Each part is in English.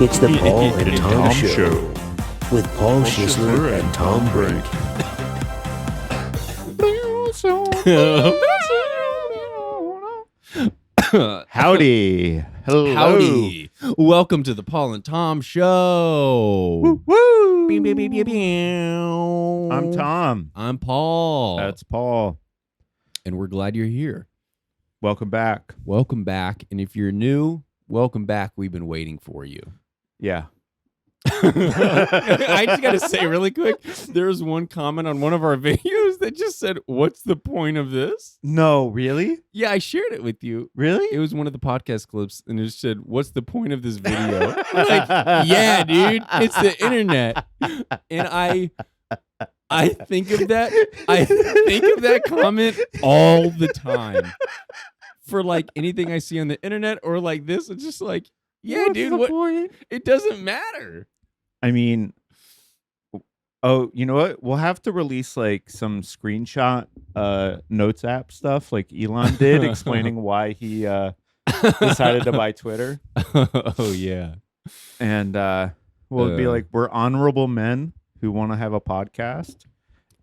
It's the Paul and Tom Show with Paul Schisler and Tom Brink. Howdy. Hello. Howdy. Welcome to the Paul and Tom Show. Woo, woo. Beep, beep, beep, beep, beep. I'm Tom. I'm Paul. That's Paul. And we're glad you're here. Welcome back. Welcome back. And if you're new, welcome back. We've been waiting for you. Yeah. I just got to say really quick, there's one comment on one of our videos that just said, "What's the point of this?" No, really? Yeah, I shared it with you. Really? It was one of the podcast clips, and it just said, "What's the point of this video?" I'm like, yeah, dude, it's the internet. And I think of that. I think of that comment all the time. For like anything I see on the internet or like this, it's just like, yeah, What's dude, the what? point? It doesn't matter. I mean, oh, you know what? We'll have to release like some screenshot notes app stuff like Elon did explaining why he decided to buy Twitter. Oh, yeah. And it'd be like, we're honorable men who want to have a podcast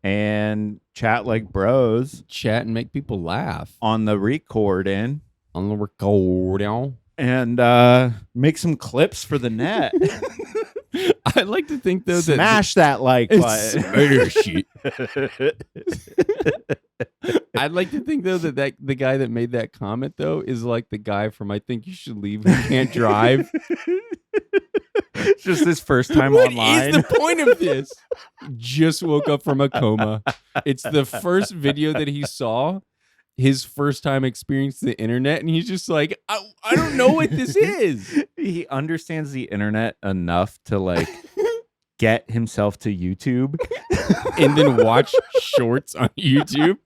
and chat like bros. Chat and make people laugh. On the recording. On the recording. And make some clips for the net. I'd like to think, though, Smash that like button. Smash it. I'd like to think, though, that the guy that made that comment, though, is like the guy from I Think You Should Leave Who Can't Drive. It's just his first time What online. is the point of this? Just woke up from a coma. It's the first video that he saw, his first time experiencing the internet, and he's just like, I don't know what this is. He understands the internet enough to like get himself to YouTube And then watch shorts on YouTube.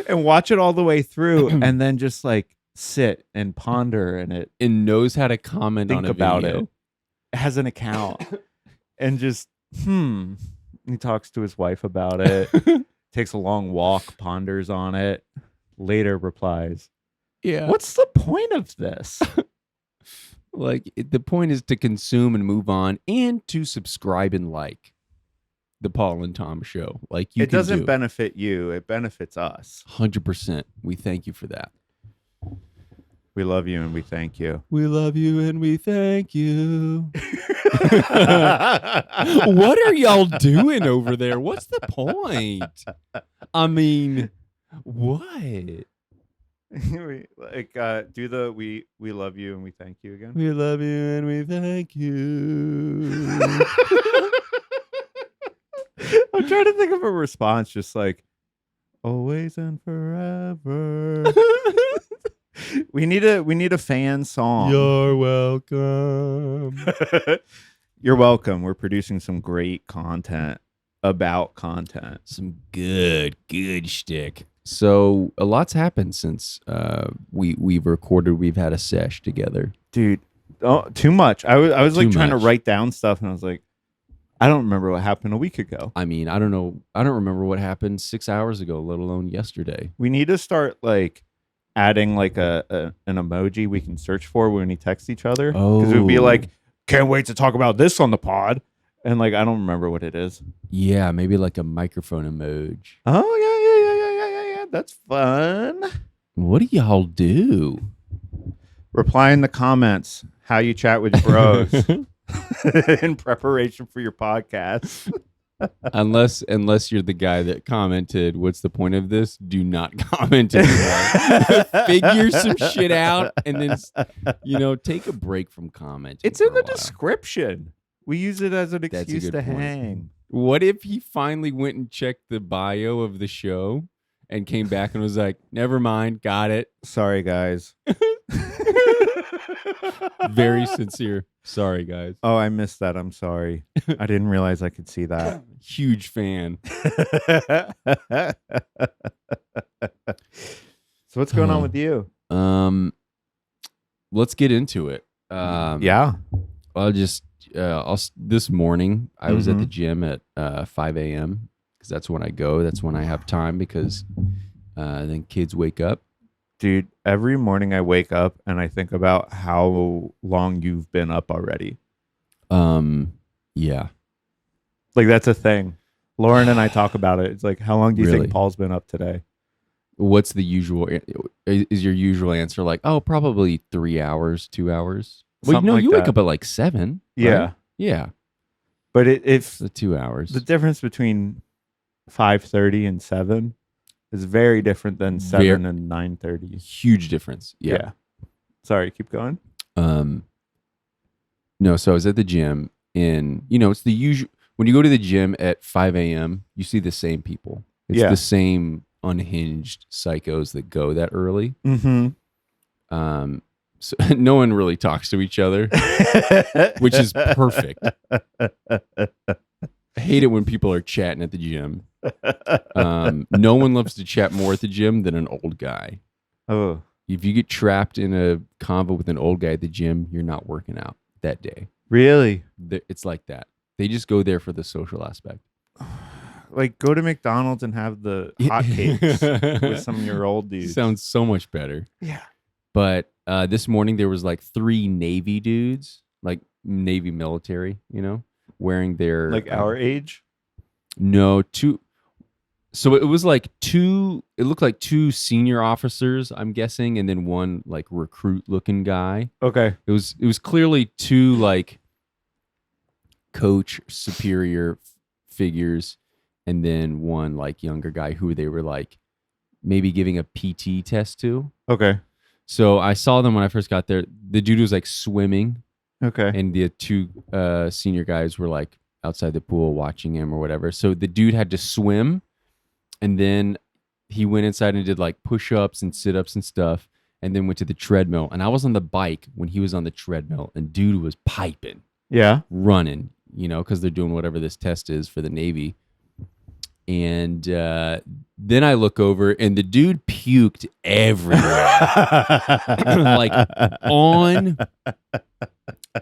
and watch it all the way through and then just like sit and ponder in it. And knows how to comment Think on a about video. it. Has an account and just he talks to his wife about it. Takes a long walk, ponders on it, later replies, Yeah. what's the point of this? Like, the point is to consume and move on and to subscribe and like the Paul and Tom Show. Like, you It can doesn't do. benefit you, it benefits us. 100%. We thank you for that. We love you and we thank you. We love you and we thank you. What are y'all doing over there? What's the point? I mean, what? Like do the we love you and we thank you again. We love you and we thank you. I'm trying to think of a response just like always and forever. We need a fan song. You're welcome. You're welcome. We're producing some great content about content. Some good shtick. So a lot's happened since we've recorded. We've had a sesh together, Dude, too much. I was like Too trying to much. write down stuff and I was like, I don't remember what happened a week ago. I mean, I don't know. I don't remember what happened 6 hours ago, let alone yesterday. We need to start like adding like an emoji we can search for when we text each other. Because it would be Oh. like, can't wait to talk about this on the pod. And like, I don't remember what it is. Yeah, maybe like a microphone emoji. Oh, yeah. That's fun. What do y'all do? Reply in the comments how you chat with bros in preparation for your podcast. unless you're the guy that commented, "What's the point of this?" Do not comment anymore. Figure some shit out, and then take a break from commenting. It's for in the a while. description. We use it as an That's a excuse good to point. hang. What if he finally went and checked the bio of the show and came back and was like, "Never mind, got it." Sorry, guys. Very sincere. Sorry, guys. Oh, I missed that. I'm sorry. I didn't realize I could see that. Huge fan. So what's going on with you? Let's get into it. Yeah. This morning I was at the gym at 5 a.m. because that's when I go. That's when I have time because then kids wake up. Dude, every morning I wake up and I think about how long you've been up already. Yeah. Like that's a thing. Lauren and I talk about it. It's like, how long do you Really? think Paul's been up today? What's the usual? Is your usual answer like, oh, probably 3 hours, 2 hours? Well, Something like you wake that. up at like 7. Yeah. Right? Yeah. But if So 2 hours. the difference between 5:30 and 7 is very different than 7 Ver- and 9:30. Huge difference. Yeah. Sorry, keep going. No, so I was at the gym, and it's the usual. When you go to the gym at 5 a.m., you see the same people. It's Yeah. the same unhinged psychos that go that early. Mm-hmm. So no one really talks to each other, which is perfect. I hate it when people are chatting at the gym. No one loves to chat more at the gym than an old guy. Oh, If you get trapped in a convo with an old guy at the gym, you're not working out that day. really? It's like that. They just go there for the social aspect. Like go to McDonald's and have the hotcakes with some of your old dudes. Sounds so much better. Yeah. But this morning there was like 3 Navy dudes, like Navy military, wearing their Like our age? No, 2. So it was like 2. It looked like 2 senior officers, I'm guessing, and then one like recruit looking guy. Okay. It was clearly 2 like coach superior figures, and then one like younger guy who they were like maybe giving a PT test to. Okay. So I saw them when I first got there. The dude was like swimming, Okay. and the 2 senior guys were like outside the pool watching him or whatever. So the dude had to swim, and then he went inside and did like push-ups and sit-ups and stuff, and then went to the treadmill. And I was on the bike when he was on the treadmill, and dude was piping, Yeah. running, because they're doing whatever this test is for the Navy. And then I look over, and the dude puked everywhere, like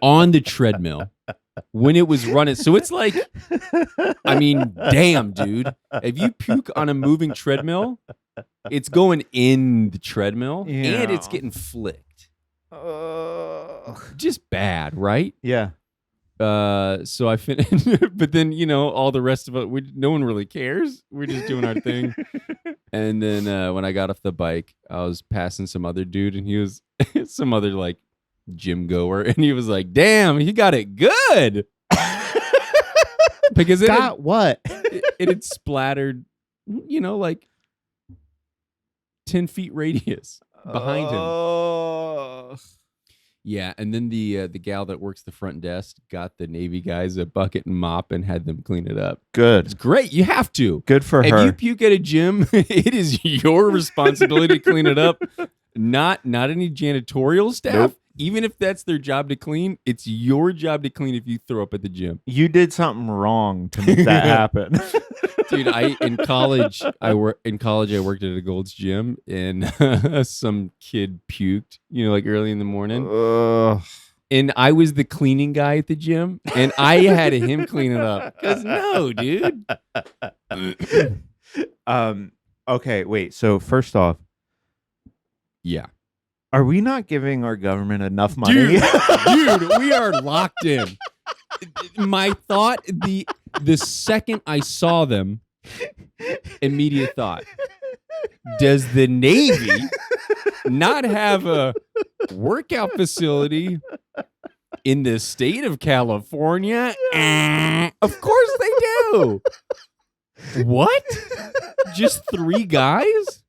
on the treadmill when it was running. So it's like, I mean, damn, dude, if you puke on a moving treadmill, it's going in the treadmill and it's getting flicked. Just bad, right? Yeah. So I finished, but then all the rest of it, no one really cares. We're just doing our thing. And then when I got off the bike, I was passing some other dude, and he was some other like gym goer, and he was like, "Damn, he got it good." Because what? it had splattered, like 10 feet radius behind him. Oh. Yeah, and then the gal that works the front desk got the Navy guys a bucket and mop and had them clean it up. Good. It's great. You have to. Good for If her. you puke at a gym, it is your responsibility to clean it up. Not any janitorial staff. Nope. Even if that's their job to clean, it's your job to clean if you throw up at the gym. You did something wrong to make that happen. Dude, in college I worked at a Gold's Gym, and some kid puked, like early in the morning. Ugh. And I was the cleaning guy at the gym, and I had him clean it up. Because no, dude. Okay, wait. So first off, Yeah. are we not giving our government enough money? Dude, we are locked in. My thought, the second I saw them, immediate thought, does the Navy not have a workout facility in the state of California? Of course they do. What? Just 3 guys?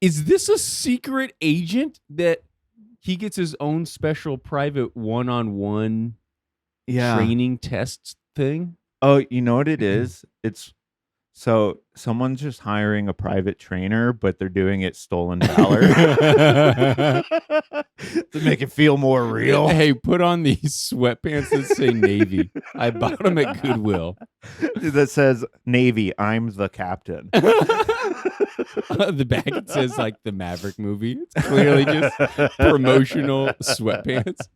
Is this a secret agent that he gets his own special private one-on-one training tests thing? Oh, you know what it is? It's so someone's just hiring a private trainer, but they're doing it stolen valor to make it feel more real. Hey, put on these sweatpants that say Navy. I bought them at Goodwill. That says Navy, I'm the captain. The back it says like the Maverick movie. It's clearly just promotional sweatpants.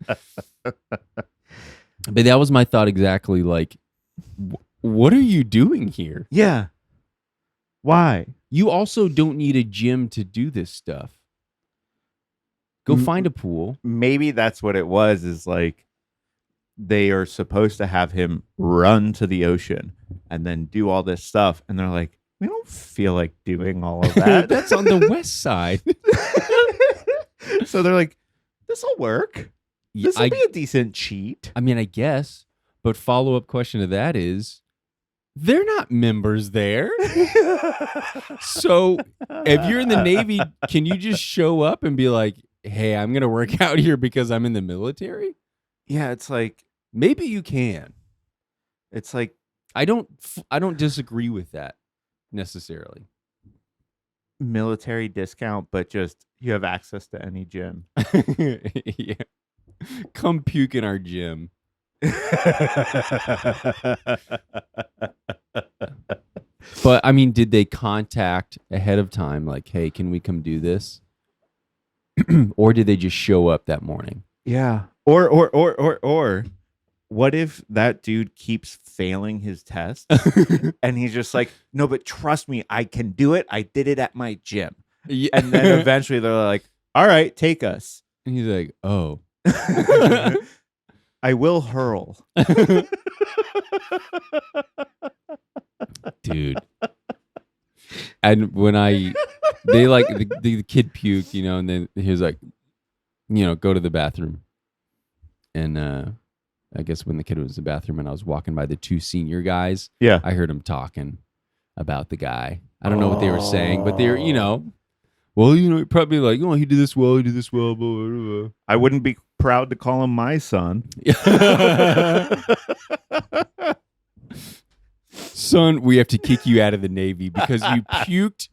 But that was my thought exactly. Like, what are you doing here? Yeah. Why? You also don't need a gym to do this stuff. Go find a pool. Maybe that's what it was, is like they are supposed to have him run to the ocean and then do all this stuff. And they're like, we don't feel like doing all of that. That's on the west side. So they're like, this will work. This will be a decent cheat. I mean, I guess. But follow-up question to that is, they're not members there. So if you're in the Navy, can you just show up and be like, hey, I'm going to work out here because I'm in the military? Yeah, it's like, maybe you can. It's like, I don't disagree with that necessarily. Military discount, but just you have access to any gym. Yeah. Come puke in our gym. But I mean, did they contact ahead of time like, hey, can we come do this? Or did they just show up that morning? Yeah. Or what if that dude keeps failing his tests and he's just like, no, but trust me, I can do it. I did it at my gym. Yeah. And then eventually they're like, all right, take us. And he's like, oh. I will hurl. Dude. And when they like, the kid puked, you know, and then he was like, you know, go to the bathroom. And I guess when the kid was in the bathroom and I was walking by the two senior guys, Yeah. I heard him talking about the guy. I don't know what they were saying, but they're, you know, well, you know, probably like, oh, he did this well, blah, blah, blah. I wouldn't be proud to call him my son. Son, we have to kick you out of the Navy because you puked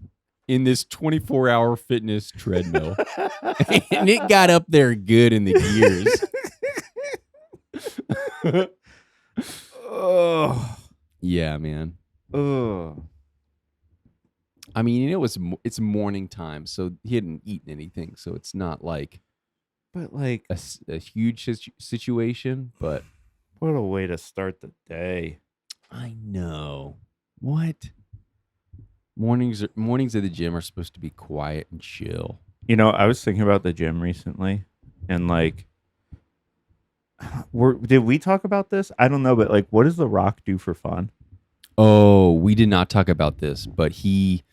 in this 24-hour fitness treadmill. And it got up there good in the gears. Oh. Yeah, man. Oh. I mean, you know, it's morning time, so he hadn't eaten anything, so it's not like, but like a huge situation. But what a way to start the day! I know. What? Mornings at the gym are supposed to be quiet and chill. You know, I was thinking about the gym recently, and like, did we talk about this? I don't know, but like, what does The Rock do for fun? Oh, we did not talk about this, but he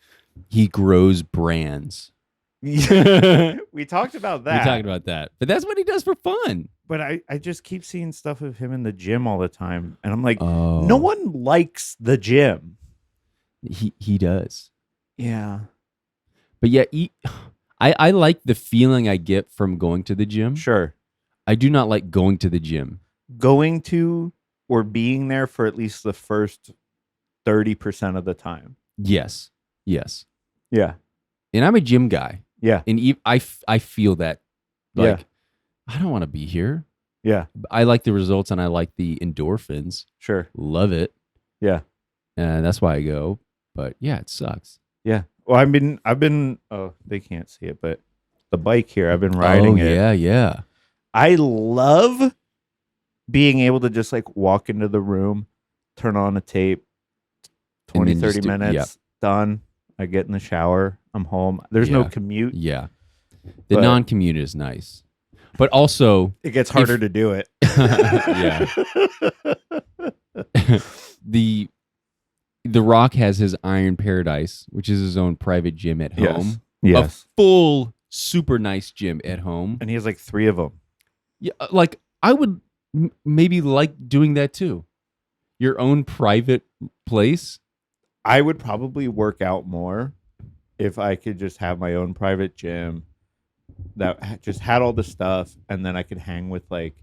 grows brands. We talked about that. We talked about that. But that's what he does for fun. But I just keep seeing stuff of him in the gym all the time. And I'm like, Oh. no one likes the gym. He does. Yeah. But yeah, I like the feeling I get from going to the gym. Sure. I do not like going to the gym. Going to or being there for at least the first 30% of the time. Yes. Yeah. And I'm a gym guy. Yeah. And I feel that. Like, Yeah. I don't want to be here. Yeah. I like the results and I like the endorphins. Sure. Love it. Yeah. And that's why I go. But yeah, it sucks. Yeah. Well, I've been, oh, they can't see it, but the bike here, I've been riding it. Yeah. I love being able to just like walk into the room, turn on a tape, 20, 30 minutes, done. I get in the shower. I'm home. There's no commute. Yeah. The non-commute is nice. But also, it gets harder to do it. Yeah. The Rock has his Iron Paradise, which is his own private gym at home. Yes. A full, super nice gym at home. And he has like 3 of them. Yeah, like I would maybe like doing that too. Your own private place. I would probably work out more if I could just have my own private gym that just had all the stuff, and then I could hang with like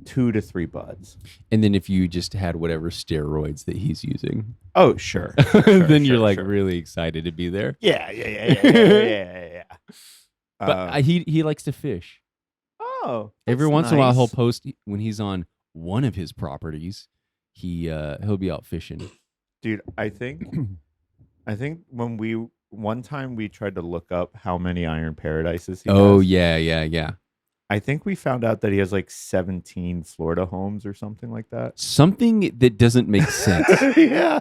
2 to 3 buds. And then if you just had whatever steroids that he's using. Oh, sure. Then you're like really excited to be there. Yeah. But he likes to fish. Oh, every once in a while he'll post when he's on one of his properties. He'll be out fishing. Dude, I think when one time we tried to look up how many Iron Paradises he has. Oh, yeah. I think we found out that he has like 17 Florida homes or something like that. Something that doesn't make sense. Yeah.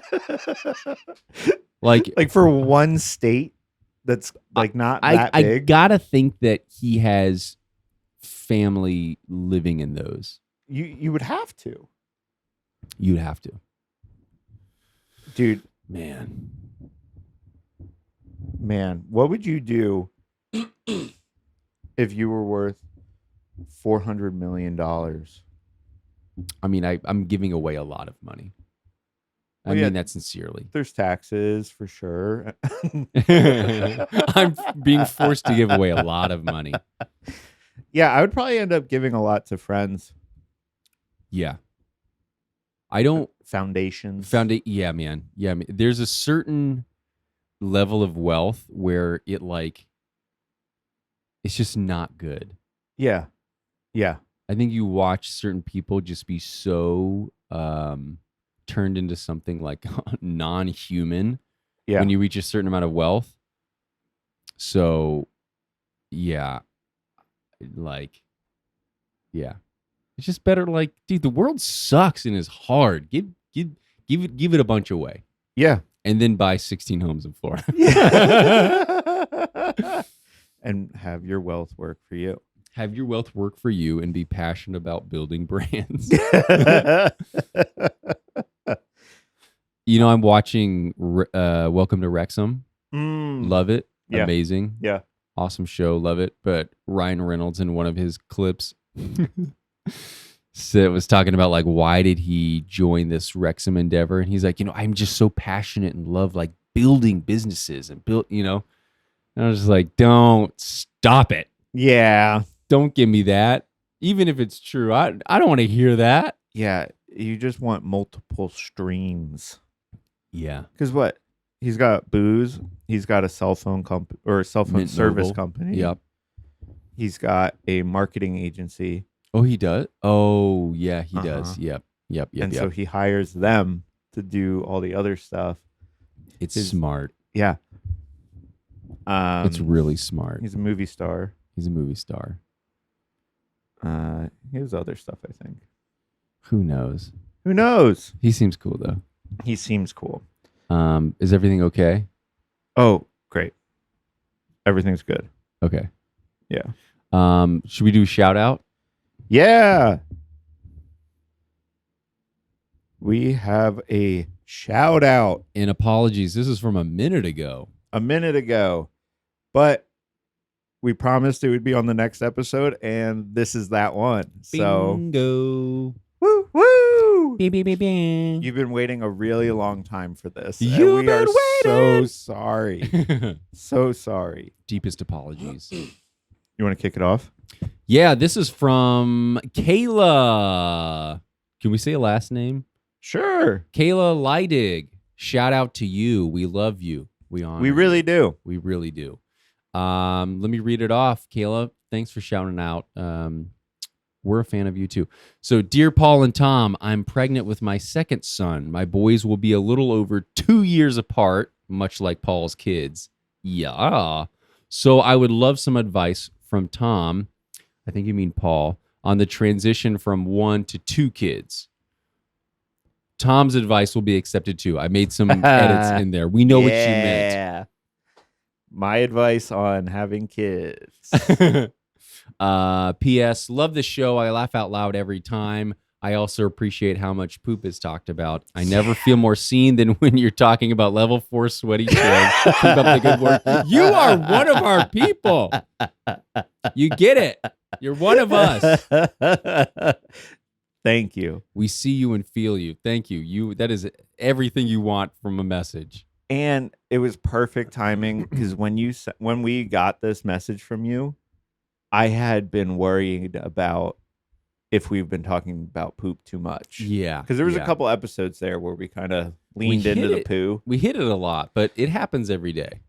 like for one state that's like not that big. I gotta think that he has family living in those. You would have to. You'd have to. Dude, Man. what would you do if you were worth $400 million? I mean, I'm giving away a lot of money. I Well, yeah. mean that sincerely. There's taxes for sure. I'm being forced to give away a lot of money. Yeah, I would probably end up giving a lot to friends. Yeah. I don't Foundations. yeah, man. Yeah, man. There's a certain level of wealth where it's just not good. Yeah. Yeah. I think you watch certain people just be so turned into something like non-human Yeah. when you reach a certain amount of wealth. So, yeah. It's just better. Like, dude, the world sucks and is hard. Give it a bunch away, Yeah. and then buy 16 homes in Florida. And have your wealth work for you. Have your wealth work for you and be passionate about building brands. I'm watching Welcome to Wrexham. Love it. Yeah. Amazing. Yeah. Awesome show. Love it. But Ryan Reynolds in one of his clips was talking about like, why did he join this Wrexham endeavor? And he's like, I'm just so passionate and love like building businesses and and I was just like, don't stop it. Yeah. Don't give me that. Even if it's true, I don't want to hear that. Yeah. You just want multiple streams. Yeah. Because what? He's got booze. He's got a cell phone company or a cell phone Mint service Mobile. company. Yep. He's got a marketing agency. Oh, he does? Oh, yeah, he does. Yep. And so he hires them to do all the other stuff. It's smart. Yeah. It's really smart. He's a movie star. He's a movie star. He has other stuff, I think. Who knows? Who knows? He seems cool, though. He seems cool. Is everything okay? Oh, great. Everything's good. Okay. Yeah. Should we do a shout out? Yeah. We have a shout out. And apologies. This is from a minute ago. But we promised it would be on the next episode, and this is that one. So, bingo. woo, woo. Beep, beep, beep, beep. You've been waiting a really long time for this. You've and we been are waiting. so sorry. So sorry. Deepest apologies. You want to kick it off? Yeah, this is from Kayla. Can we say a last name? Sure. Kayla Leidig. Shout out to you. We love you. We honor We you. really do. We really do. Let me read it off. Kayla, thanks for shouting out. We're a fan of you too. So, dear Paul and Tom, I'm pregnant with my second son. My boys will be a little over 2 years apart, much like Paul's kids. Yeah. So I would love some advice from Tom, I think you mean Paul, on the transition from 1 to 2 kids. Tom's advice will be accepted too. I made some edits in there. We know what you meant. Yeah. My advice on having kids. P.S. Love the show. I laugh out loud every time. I also appreciate how much poop is talked about. I never feel more seen than when you're talking about level 4 sweaty chairs. Keep up the good work. You are one of our people. You get it. You're one of us. Thank you. We see you and feel you. Thank you. That is everything you want from a message. And it was perfect timing because when we got this message from you, I had been worried about if we've been talking about poop too much. Yeah. Because there was a couple episodes there where we kind of leaned into the poo. We hit it a lot, but it happens every day.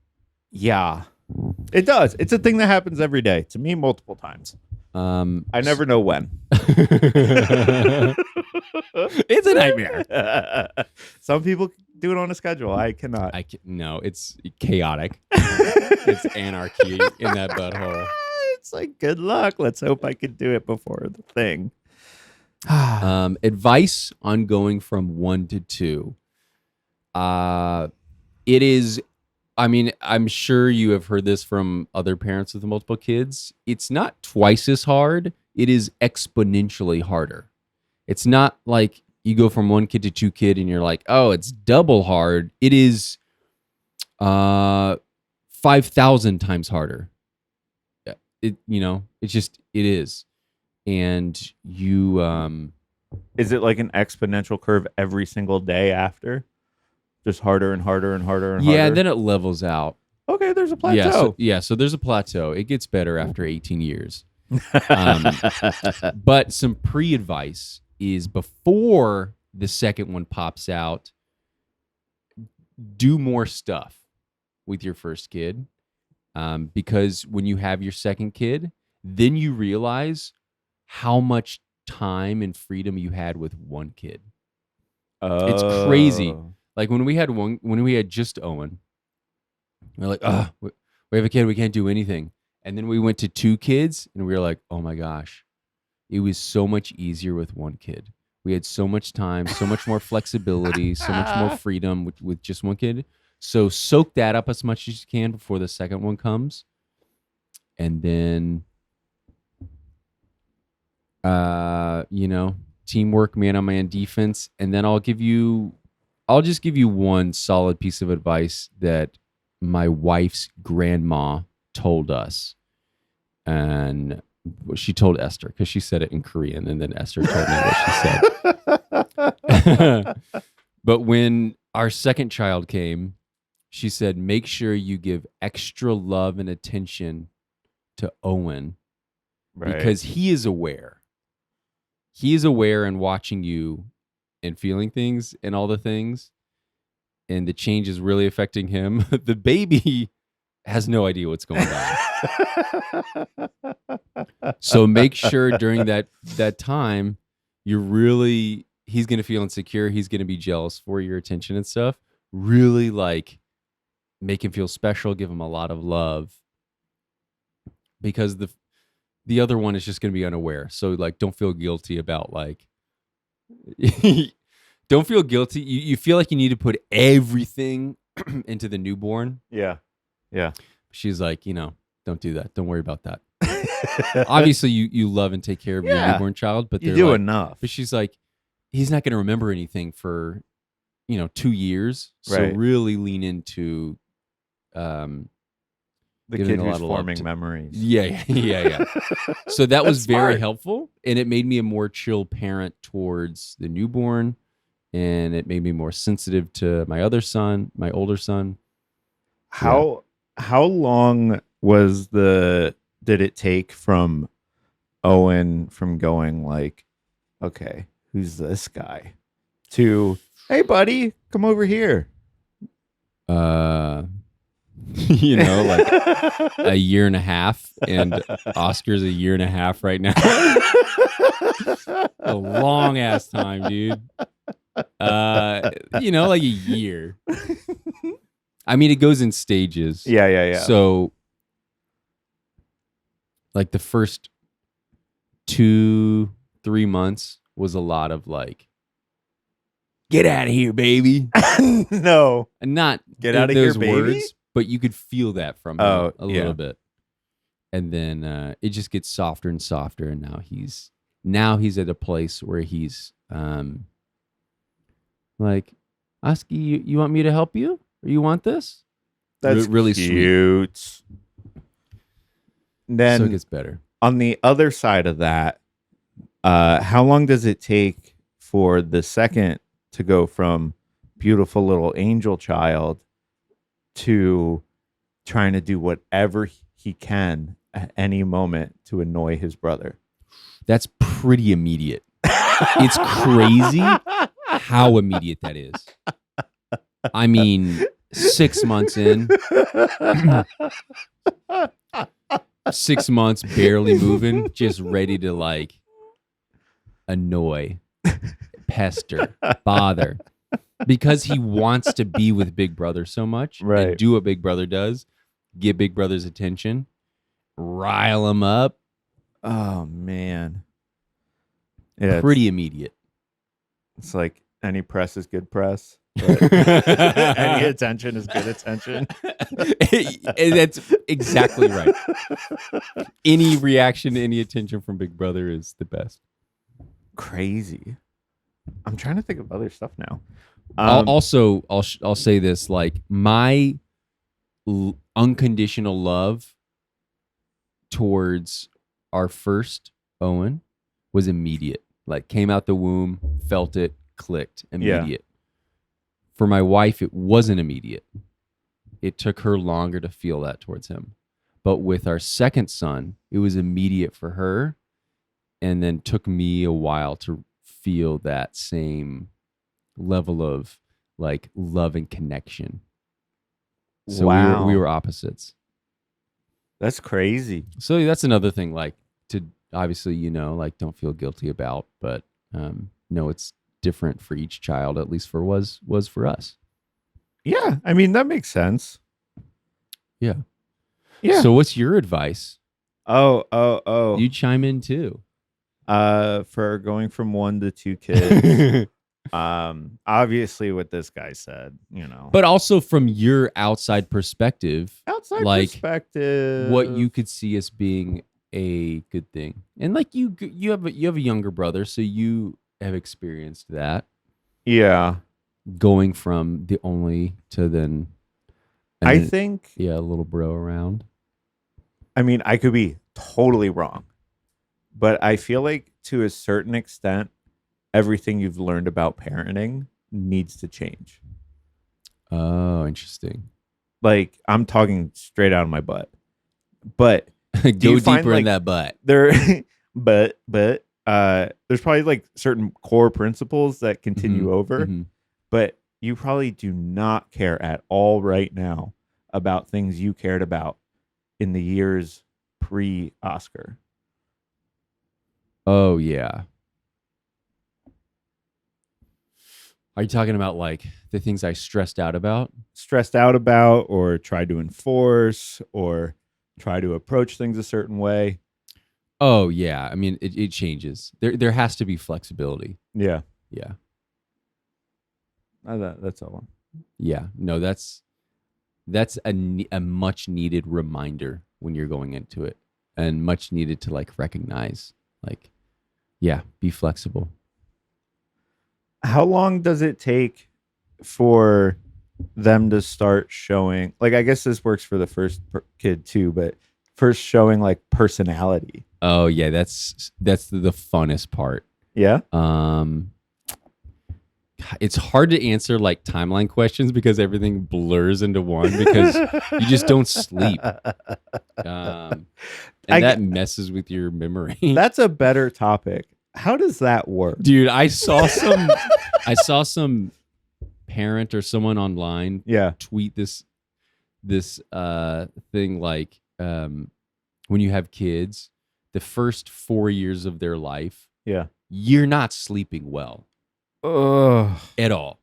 Yeah. It does. It's a thing that happens every day. To me, multiple times. I never know when. It's a nightmare. Some people do it on a schedule. I cannot. No, it's chaotic. It's anarchy in that butthole. It's like, good luck. Let's hope I can do it before the thing. Advice on going from 1 to 2. It is, I mean, I'm sure you have heard this from other parents with multiple kids. It's not twice as hard. It is exponentially harder. It's not like you go from 1 kid to 2 kid and you're like, oh, it's double hard. It is 5,000 times harder. It is. And you Is it like an exponential curve every single day after? Just harder and harder and harder and harder? Yeah, then it levels out. Okay, there's a plateau. So there's a plateau. It gets better after 18 years. But some pre-advice is before the second one pops out, do more stuff with your first kid. Because when you have your second kid, then you realize how much time and freedom you had with one kid. It's crazy. Like when we had just Owen, we're like, oh, we have a kid, we can't do anything. And then we went to 2 kids and we were like, oh my gosh, it was so much easier with 1 kid. We had so much time, so much more flexibility, so much more freedom with just 1 kid. So soak that up as much as you can before the second one comes. And then, teamwork, man-on-man defense. And then I'll just give you one solid piece of advice that my wife's grandma told us. And she told Esther, because she said it in Korean, and then Esther told me what she said. But when our second child came, she said, make sure you give extra love and attention to Owen, because he is aware. He is aware and watching you and feeling things and all the things. And the change is really affecting him. The baby has no idea what's going on. So make sure during that time, he's going to feel insecure. He's going to be jealous for your attention and stuff. Really make him feel special. Give him a lot of love. Because the other one is just going to be unaware. So don't feel guilty about don't feel guilty. You feel like you need to put everything into the newborn. Yeah. Yeah. She's like, don't do that. Don't worry about that. Obviously, you love and take care of your newborn child, but you do enough. But she's like, he's not going to remember anything for, 2 years. So Right. really lean into The giving kid a lot who's of love forming to- memories. Yeah. So that was That's very smart. helpful, and it made me a more chill parent towards the newborn, and it made me more sensitive to my older son. How long did it take from Owen from going like, okay, who's this guy, to, hey buddy, come over here? A year and a half, and Oscar's a year and a half right now. A long ass time, dude. Like a year. I mean, it goes in stages. Yeah. So, the first 2-3 months was a lot of get out of here, baby. No. And not Get in out of here, those baby? words, but you could feel that from him Oh, a yeah. little bit. And then it just gets softer and softer, and now he's at a place where he's like, Oski, you want me to help you? Or you want this? That's really sweet. cute. Then So it gets better. on the other side of that, how long does it take for the second to go from beautiful little angel child to trying to do whatever he can at any moment to annoy his brother? That's pretty immediate. It's crazy how immediate that is. I mean, 6 months in, 6 months barely moving, just ready to annoy, pester, bother, because he wants to be with Big Brother so much, Right. and do what Big Brother does, get Big Brother's attention, rile him up. Oh man. Yeah, Pretty immediate. it's like any press is good press. But any attention is good attention. That's exactly right. Any reaction, any attention from Big Brother is the best. Crazy. I'm trying to think of other stuff now. I'll say this, like my unconditional love towards our first Owen was immediate. Like came out the womb, felt it, clicked, immediate. For my wife, it wasn't immediate. It took her longer to feel that towards him. But with our second son, it was immediate for her, and then took me a while to feel that same level of like love and connection. So Wow. we were opposites. That's crazy. So that's another thing, like to obviously, like don't feel guilty about, but no, it's different for each child, at least was for us. Yeah, I mean that makes sense. Yeah. Yeah. So what's your advice? Oh. You chime in too. For going from 1 to 2 kids. Obviously what this guy said, But also from your outside perspective, perspective, what you could see as being a good thing. And like you have a younger brother, so you have experienced that. Yeah. Going from the only to then I think a little bro around. I mean, I could be totally wrong, but I feel like to a certain extent, everything you've learned about parenting needs to change. Oh, interesting. Like I'm talking straight out of my butt. But go deeper in that butt. But there's probably like certain core principles that continue over, but you probably do not care at all right now about things you cared about in the years pre-Oscar. Oh, yeah. Are you talking about like the things I stressed out about? Or tried to enforce or try to approach things a certain way? Oh, yeah. I mean, it changes. There has to be flexibility. Yeah. Yeah. That's all. Yeah. No, that's a much needed reminder when you're going into it, and much needed to like recognize, like, yeah, be flexible. How long does it take for them to start showing, like, I guess this works for the first kid too, but first showing like personality? Oh yeah, that's the funnest part. Yeah. It's hard to answer like timeline questions because everything blurs into one because you just don't sleep. And that messes with your memory. That's a better topic. How does that work? Dude, I saw some parent or someone online tweet this thing like when you have kids, the first 4 years of their life, you're not sleeping well. At all.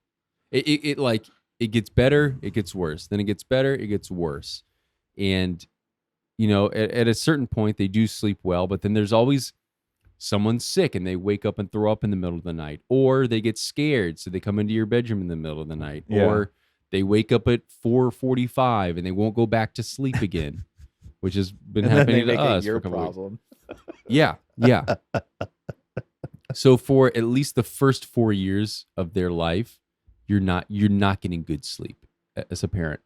It like it gets better, it gets worse. Then it gets better, it gets worse. And at a certain point they do sleep well, but then there's always someone sick and they wake up and throw up in the middle of the night, or they get scared so they come into your bedroom in the middle of the night, or they wake up at 4:45 and they won't go back to sleep again, which has been happening to us for a couple problem. Weeks. Yeah. So for at least the first 4 years of their life, you're not getting good sleep as a parent.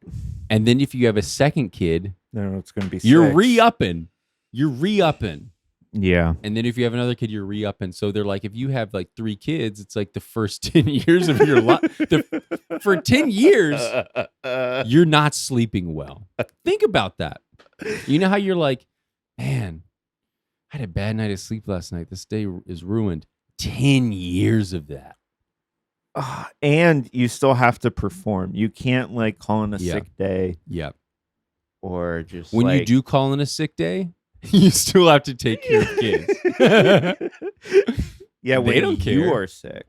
And then if you have a second kid, no, it's going to be you're re-upping. Yeah. And then if you have another kid, you're re-upping. So they're like, if you have like 3 kids, it's like the first 10 years of your life. For 10 years, you're not sleeping well. Think about that. You know how you're like, man, I had a bad night of sleep last night. This day is ruined. 10 years of that. And you still have to perform. You can't like call in a sick day. Yep. Or just when you do call in a sick day, you still have to take care of kids. Yeah, they don't care. You are sick.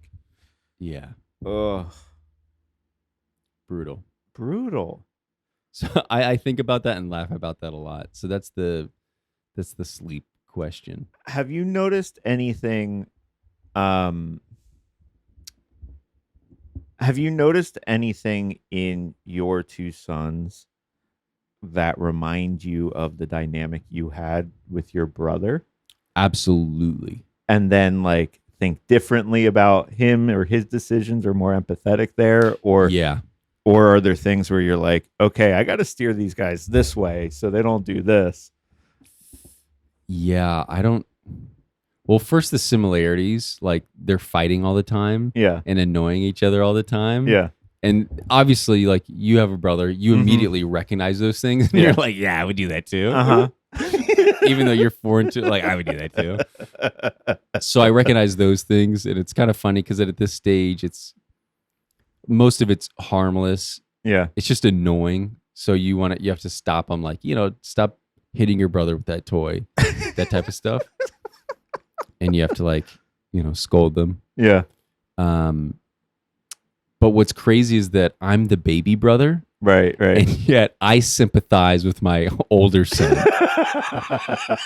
Yeah. Ugh. Brutal. So I think about that and laugh about that a lot. So that's the sleep question. Have you noticed anything? Have you noticed anything in your 2 sons that remind you of the dynamic you had with your brother? Absolutely. And then like think differently about him or his decisions, or more empathetic there, or Yeah. or are there things where you're like, okay, I got to steer these guys this way so they don't do this? Yeah, I don't. Well, first the similarities, like they're fighting all the time Yeah. and annoying each other all the time. Yeah. And obviously, like you have a brother, you Mhm. immediately recognize those things. And Yeah. you're like, yeah, I would do that too. Uh-huh. Even though you're foreign to, like, I would do that too. So I recognize those things. And it's kind of funny because at this stage, most of it's harmless. Yeah. It's just annoying. So you have to stop them, like, stop hitting your brother with that toy, that type of stuff. And you have to, like, scold them. Yeah. But what's crazy is that I'm the baby brother, Right. and yet I sympathize with my older son.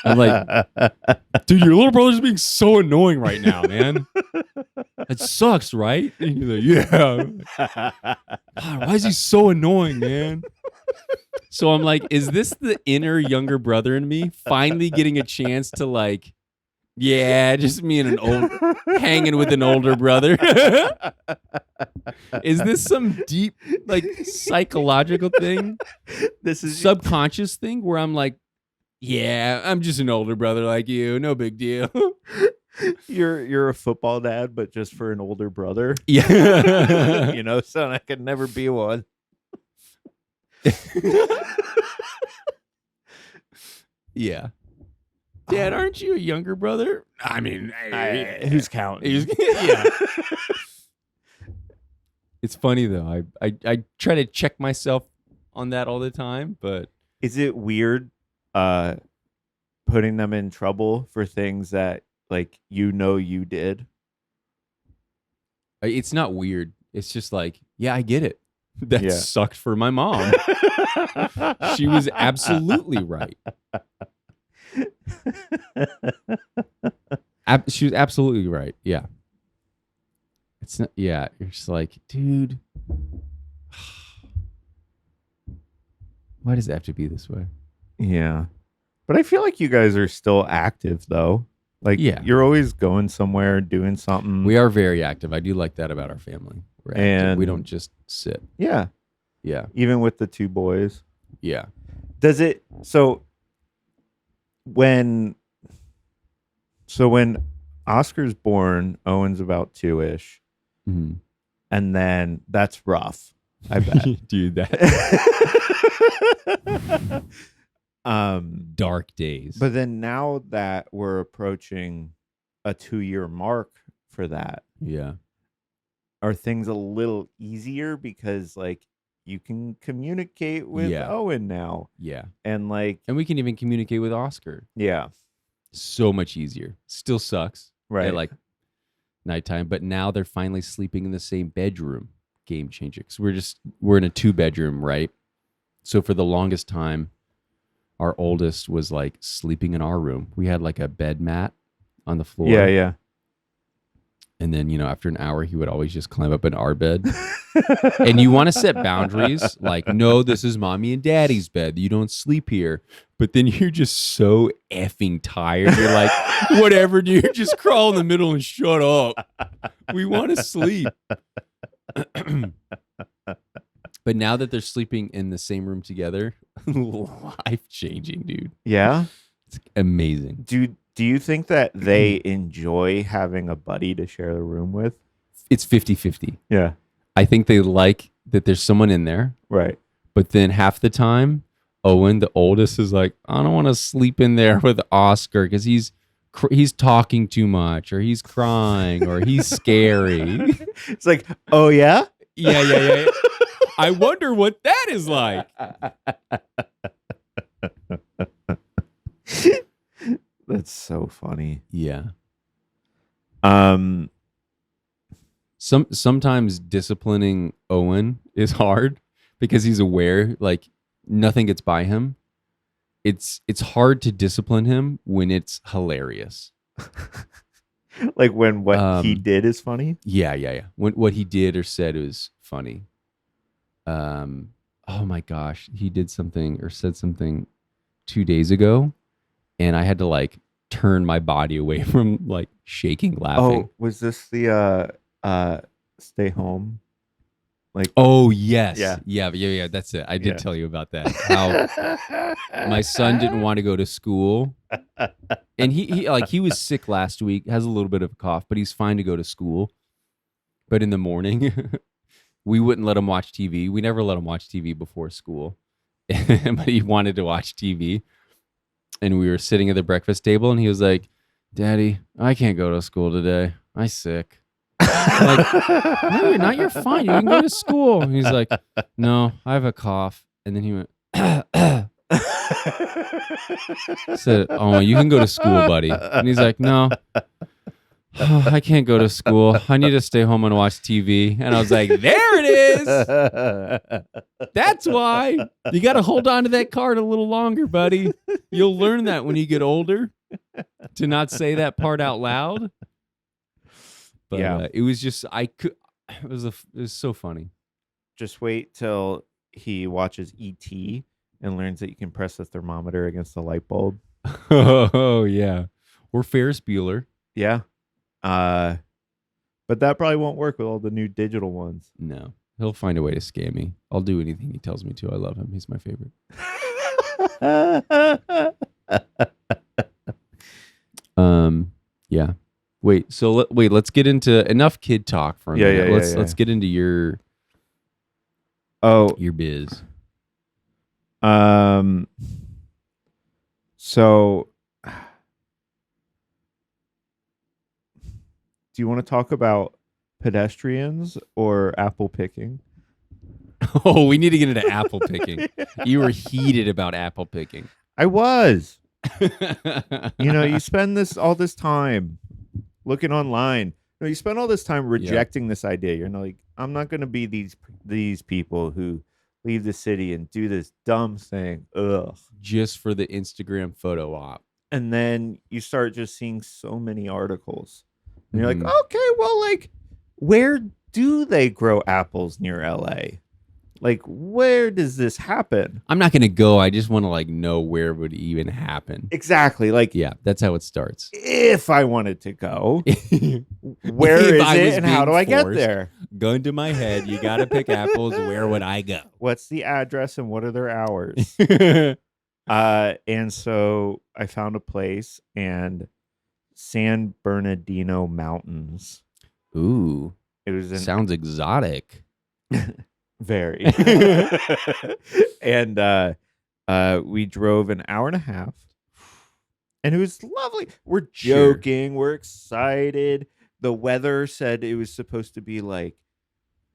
I'm like, dude, your little brother's being so annoying right now, man. It sucks, right? And he's like, yeah. God, why is he so annoying, man? So I'm like, is this the inner younger brother in me finally getting a chance to, like, yeah, just me and hanging with an older brother? Is this some deep, like, psychological thing? This is Subconscious thing where I'm like, yeah, I'm just an older brother like you. No big deal. you're a football dad, but just for an older brother. Yeah. Son, I could never be one. Yeah. Dad, aren't you a younger brother? I mean, who's counting? Yeah. It's funny though. I try to check myself on that all the time, but Is it weird putting them in trouble for things that, like, you did? it's not weird. It's just like, yeah, I get it. That Yeah. sucked for my mom. She was absolutely right. She was absolutely right. Yeah. It's not. Yeah, you're just like, dude. Why does it have to be this way? Yeah. But I feel like you guys are still active, though. Like, Yeah. you're always going somewhere, doing something. We are very active. I do like that about our family. We're active. And- We don't just sit. Yeah. Yeah. Even with the two boys. Yeah. Does it so when Oscar's born, Owen's about 2-ish, Mhm. and then that's rough. I bet. Dude, that dark days. But then now that we're approaching a 2-year mark for that, yeah. are things a little easier because, like, you can communicate with Yeah. Owen now, Yeah. and, like, And we can even communicate with Oscar. yeah, So much easier. Still sucks. right, At like nighttime, but now they're finally sleeping in the same bedroom. Game changer. Because we're in a 2-bedroom, right? So for the longest time, our oldest was like sleeping in our room. We had like a bed mat on the floor. yeah. And then, after an hour, he would always just climb up in our bed. And you want to set boundaries, like, no, this is mommy and daddy's bed. You don't sleep here. But then you're just so effing tired. You're like, whatever, dude, just crawl in the middle and shut up. We want to sleep. But now that they're sleeping in the same room together, life changing, dude. Yeah. It's amazing. Do you think that they enjoy having a buddy to share the room with? It's 50-50. Yeah. I think they like that there's someone in there. Right. But then half the time, Owen, the oldest, is like, I don't want to sleep in there with Oscar because he's talking too much, or he's crying, or he's scary. It's like, oh yeah? Yeah. I wonder what that is like. That's so funny. Yeah. Um Sometimes disciplining Owen is hard because he's aware, like, nothing gets by him. It's hard to discipline him when it's hilarious. like when what he did is funny? Yeah. When what he did or said was funny. Oh my gosh, he did something or said something 2 days ago, and I had to, like, turn my body away from like shaking laughing. Oh, was this the stay home? Like, Oh yes, Yeah. yeah. That's it. I did Yeah. tell you about that. How my son didn't want to go to school, and he was sick last week. Has a little bit of a cough, but he's fine to go to school. But in the morning, we wouldn't let him watch TV. We never let him watch TV before school, but he wanted to watch TV. And we were sitting at the breakfast table, and he was like, "Daddy, I can't go to school today. I'm sick." I'm like, "No, you're not. You're fine. You can go to school." And he's like, "No, I have a cough." And then he went, I said, "Oh, you can go to school, buddy." And he's like, "No, I can't go to school. I need to stay home and watch TV." And I was like, "There it is. That's why you got to hold on to that card a little longer, buddy. You'll learn that when you get older to not say that part out loud." But Yeah. it was just it was so funny. Just wait till he watches E.T. and learns that you can press the thermometer against the light bulb. Oh yeah, or Ferris Bueller. Yeah. But that probably won't work with all the new digital ones. No, he'll find a way to scam me. I'll do anything he tells me to. I love him. He's my favorite. Yeah. Wait. So let's get into enough kid talk for a minute. Yeah, Let's get into your Oh, biz. So do you want to talk about pedestrians or apple picking? Oh, we need to get into apple picking. You were heated about apple picking. I was. You spend all this time looking online. You spend all this time rejecting this idea. You're like, I'm not going to be these people who leave the city and do this dumb thing. Ugh. Just for the Instagram photo op. And then you start just seeing so many articles. And you're Mhm. like, okay, well, like, where do they grow apples near LA? Like, where does this happen? I'm not going to go. I just want to know where it would even happen. Exactly. Like, Yeah, that's how it starts. if I wanted to go, where If is I it was and how do being I get forced. there? Gun to my head, you got to pick apples. Where would I go? What's the address and what are their hours? And so I found a place and San Bernardino Mountains. Ooh, It was sounds exotic. very. And we drove an hour and a half. And it was lovely. We're Sure. joking. We're excited. The weather said it was supposed to be like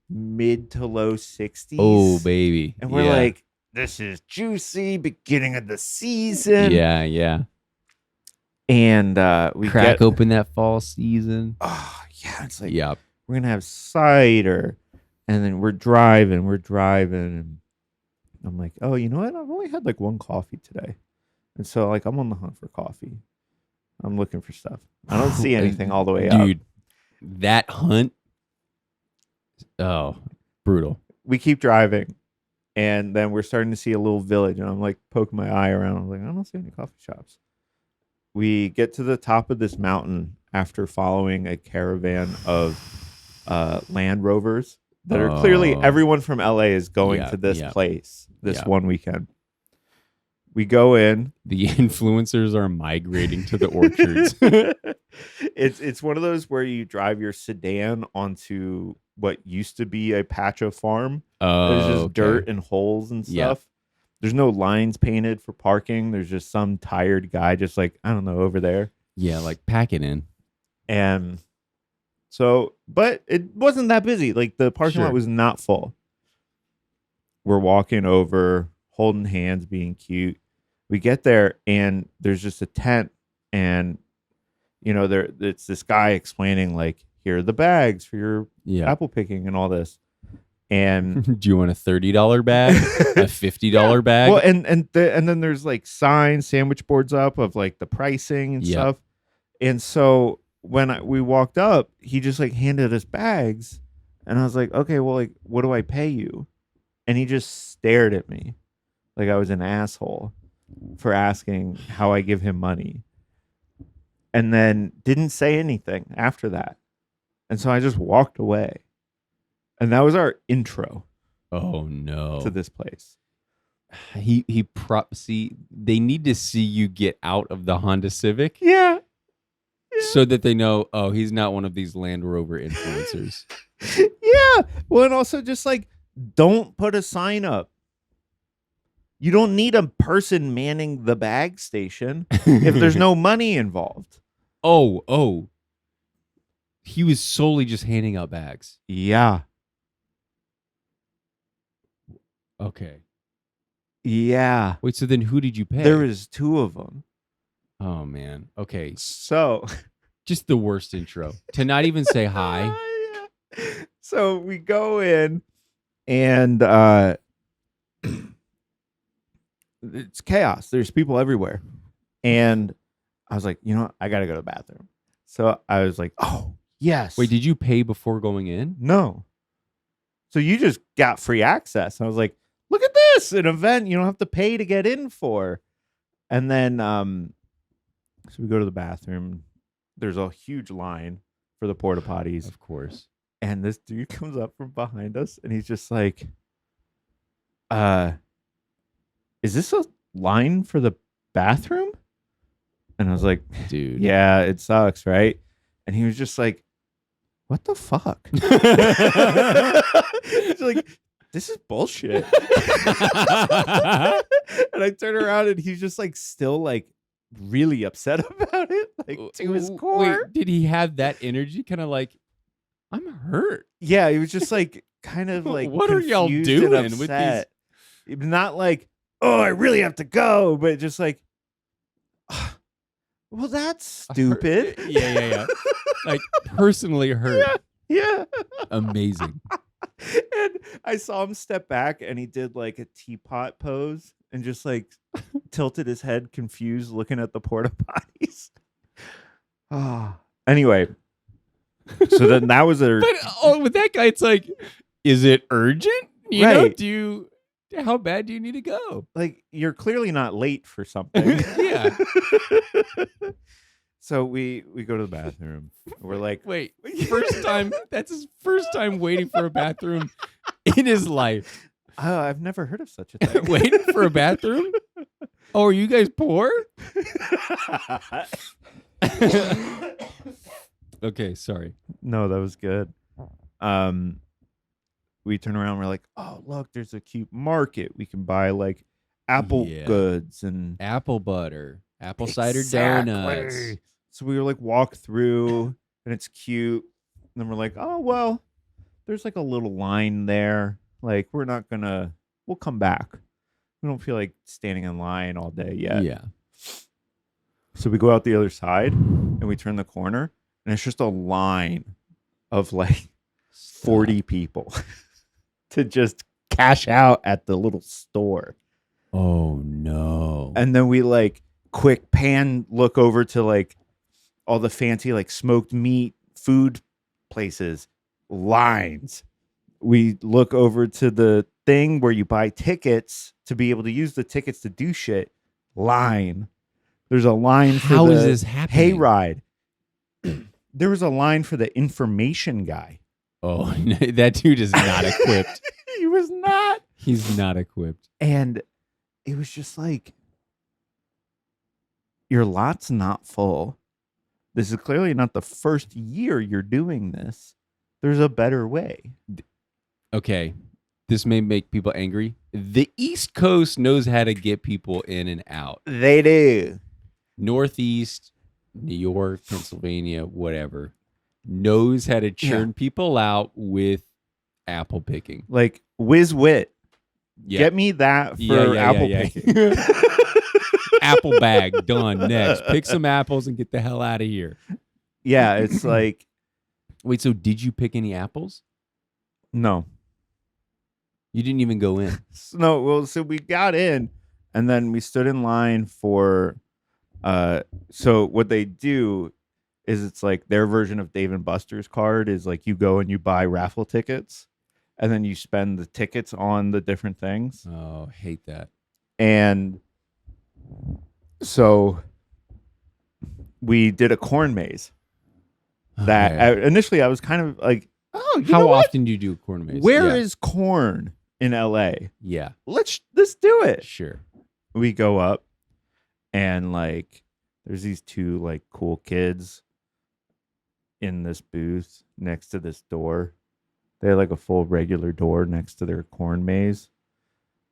mid to low 60s. Oh, baby. And we're Yeah. like, this is juicy, beginning of the season. Yeah. And we Crack open that fall season. Oh, yeah. It's like, Yep. we're going to have cider. And then we're driving. And I'm like, oh, you know what? I've only had like one coffee today. And so I'm on the hunt for coffee. I'm looking for stuff. I don't see anything all the way up. Dude, that hunt. Oh, brutal. We keep driving. And then we're starting to see a little village. And I'm like poking my eye around. I'm like, I don't see any coffee shops. We get to the top of this mountain after following a caravan of Land Rovers that are clearly everyone from LA is going to this place this one weekend. We go in. The influencers are migrating to the orchards. It's one of those where you drive your sedan onto what used to be a patch of farm. There's just dirt and holes and stuff. Yeah. There's no lines painted for parking. There's just some tired guy just over there. Yeah, pack it in. And so, but it wasn't that busy. The parking lot was not full. We're walking over, holding hands, being cute. We get there and there's just a tent and it's this guy explaining here are the bags for your apple picking and all this. And do you want a $30 bag? A $50 bag? Well, and then there's signs, sandwich boards up of the pricing and stuff. And so when we walked up, he just handed us bags and I was like, okay, well, what do I pay you? And he just stared at me like I was an asshole for asking how I give him money. and then didn't say anything after that. And so I just walked away. And that was our intro Oh no. to this place. See, they need to see you get out of the Honda Civic Yeah. so that they know, oh, he's not one of these Land Rover influencers. Yeah. Well, and also just like, don't put a sign up. You don't need a person manning the bag station if there's no money involved. Oh. He was solely just handing out bags. Yeah. Okay. Yeah. Wait, so then who did you pay? There was 2 of them. Oh man. Okay. So Just the worst intro. To not even say hi. Yeah. So we go in and it's chaos. There's people everywhere. And I was like, I got to go to the bathroom. So I was like, oh, yes. Wait, did you pay before going in? No. So you just got free access. I was like, look at this, an event you don't have to pay to get in for. And then so we go to the bathroom. There's a huge line for the porta potties. Of course. And this dude comes up from behind us and he's just like, is this a line for the bathroom? And I was like, Dude. yeah, it sucks, right? And he was just like, what the fuck? He's like, this is bullshit. And I turn around and he's just like still like really upset about it, like to his core. Wait, did he have that energy? Kind of like, I'm hurt. Yeah, he was just like kind of like, What are y'all confused doing and with upset. Not like, oh, I really have to go, but just like, well, that's stupid. Yeah. Like personally hurt. Yeah. Amazing. And I saw him step back and he did like a teapot pose and just like tilted his head confused looking at the porta potties. Anyway, so then that was a But with that guy, it's like, is it urgent? You know, Right. how bad do you need to go? like you're clearly not late for something. Yeah. So we go to the bathroom. We're like, Wait, first time, that's his first time waiting for a bathroom in his life. oh, I've never heard of such a thing. Waiting for a bathroom? Oh, are you guys poor? Okay, sorry. No, that was good. We turn around. We're like, oh, look, there's a cute market. We can buy like apple Yeah. goods and Apple butter, apple cider donuts. Exactly. So we were like walk through, and it's cute. And then we're like, oh well, there's like a little line there. Like we're not gonna. We'll come back. We don't feel like standing in line all day yet. Yeah. So we go out the other side, and we turn the corner, and it's just a line of like 40 people to just cash out at the little store. Oh no. And then we like quick pan look over to like all the fancy like smoked meat food places, lines. We look over to the thing where you buy tickets to be able to use the tickets to do shit, line. There's a line for How the is this happening? hayride. There was a line for the information guy. Oh, that dude is not equipped. He was not. He's not equipped. And it was just like, your lot's not full. This is clearly not the first year you're doing this. There's a better way. Okay, this may make people angry. The East Coast knows how to get people in and out. They do. Northeast, New York, Pennsylvania, whatever, knows how to churn people out with apple picking. Like Whiz Wit. Yeah. Get me that for apple picking. Apple bag, done. Next. Pick some apples and get the hell out of here. Yeah, it's like, Wait, so did you pick any apples? no. You didn't even go in. No, well, so we got in and then we stood in line for so what they do is it's like their version of Dave and Buster's card is like you go and you buy raffle tickets and then you spend the tickets on the different things. Oh, hate that. And so we did a corn maze. That Okay. initially I was kind of like, oh, you know How what? often do you do a corn maze? Where is corn in LA? Yeah, Let's do it. sure. We go up and like there's these two like cool kids in this booth next to this door. They had like a full regular door next to their corn maze.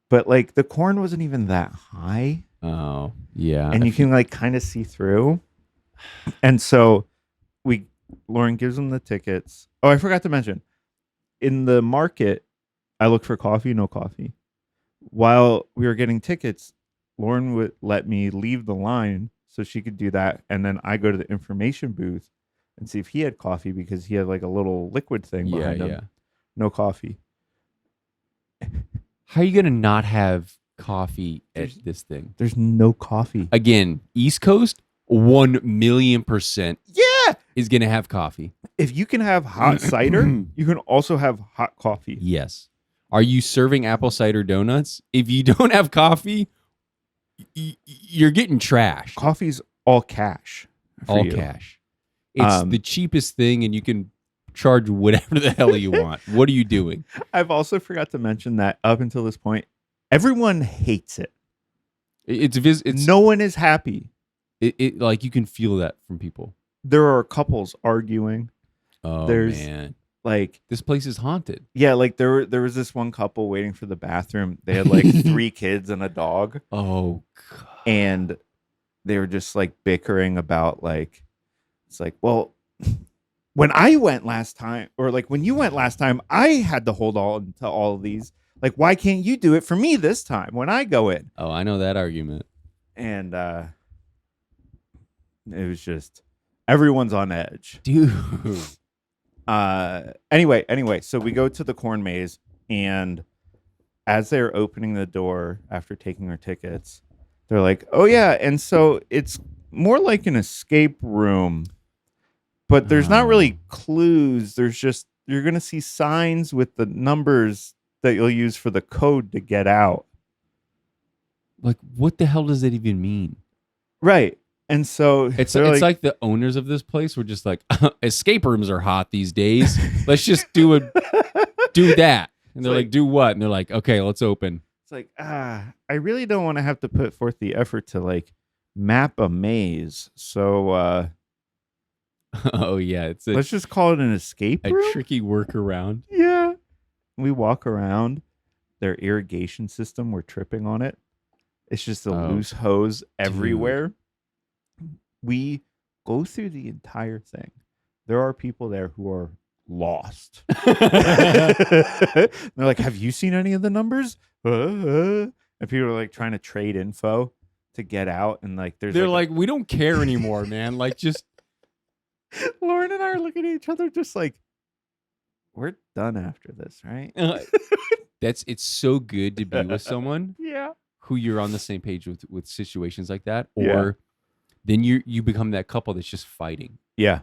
But like the corn wasn't even that high. Oh, yeah. And you can like kind of see through. And so Lauren gives them the tickets. Oh, I forgot to mention. In the market, I look for coffee, no coffee. While we were getting tickets, Lauren would let me leave the line so she could do that. And then I go to the information booth and see if he had coffee because he had like a little liquid thing behind him. Yeah. No coffee. How are you gonna not have coffee at this thing? There's no coffee. Again, East Coast, 1,000,000% Yeah. is gonna have coffee. If you can have hot cider, you can also have hot coffee. Yes. Are you serving apple cider donuts? If you don't have coffee, you're getting trashed. Coffee's all cash. All cash. It's the cheapest thing, and you can charge whatever the hell you want. What are you doing? I've also forgot to mention that up until this point, everyone hates it. It's no one is happy. It like you can feel that from people. There are couples arguing. Oh, man. Like this place is haunted. Yeah, like there was this one couple waiting for the bathroom. They had like 3 kids and a dog. Oh, God. And they were just like bickering about like, it's like, well, when I went last time, or like when you went last time, I had to hold on to all of these. Like, why can't you do it for me this time when I go in? Oh, I know that argument. And it was just everyone's on edge. Dude. Anyway, so we go to the corn maze, and as they're opening the door after taking our tickets, they're like, oh yeah, and so it's more like an escape room, but there's not really clues. There's just, you're gonna see signs with the numbers that you'll use for the code to get out. Like, what the hell does that even mean? Right. And so it's like the owners of this place were just like, escape rooms are hot these days. Let's just do that. And they're like, do what? And they're like, okay, let's open. It's like, I really don't want to have to put forth the effort to like map a maze. So oh yeah, let's just call it an escape room. A tricky workaround. Yeah. We walk around their irrigation system. We're tripping on it. It's just a loose hose everywhere. Dude. We go through the entire thing. There are people there who are lost. They're like, have you seen any of the numbers? And people are like trying to trade info to get out. And like, they're like, we don't care anymore, man. Like, just. Lauren and I are looking at each other just like, we're done after this, right? It's so good to be with someone who you're on the same page with situations like that. Or then you become that couple that's just fighting. Yeah.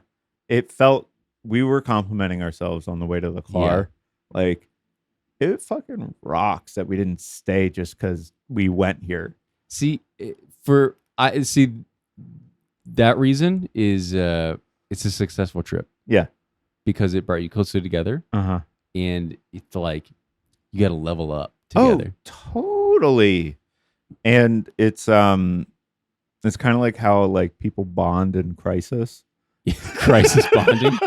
It felt, we were complimenting ourselves on the way to the car. Yeah. Like, it fucking rocks that we didn't stay just because we went here. See, that reason is it's a successful trip. Yeah. Because it brought you closer together. Uh-huh. And it's like, you got to level up together. Oh, totally. And it's kind of like how like people bond in crisis. Crisis bonding.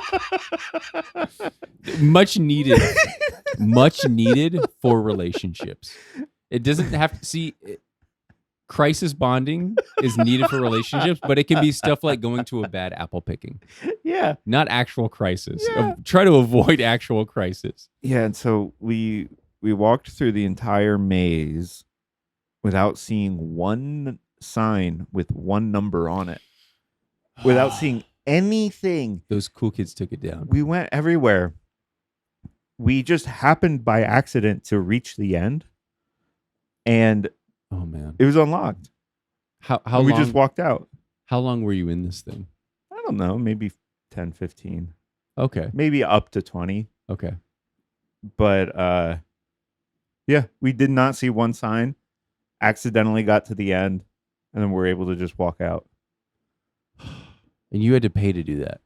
Much needed for relationships. It doesn't have to see. Crisis bonding is needed for relationships, but it can be stuff like going to a bad apple picking. Yeah. Not actual crisis. Yeah. Try to avoid actual crisis. Yeah, and so we walked through the entire maze without seeing one sign with one number on it. Without seeing anything. Those cool kids took it down. We went everywhere. We just happened by accident to reach the end. And oh man, it was unlocked. How long? We just walked out. How long were you in this thing? I don't know, maybe 10, 15. Okay. Maybe up to 20. Okay. But yeah, we did not see one sign. Accidentally got to the end, and then we're able to just walk out. And you had to pay to do that.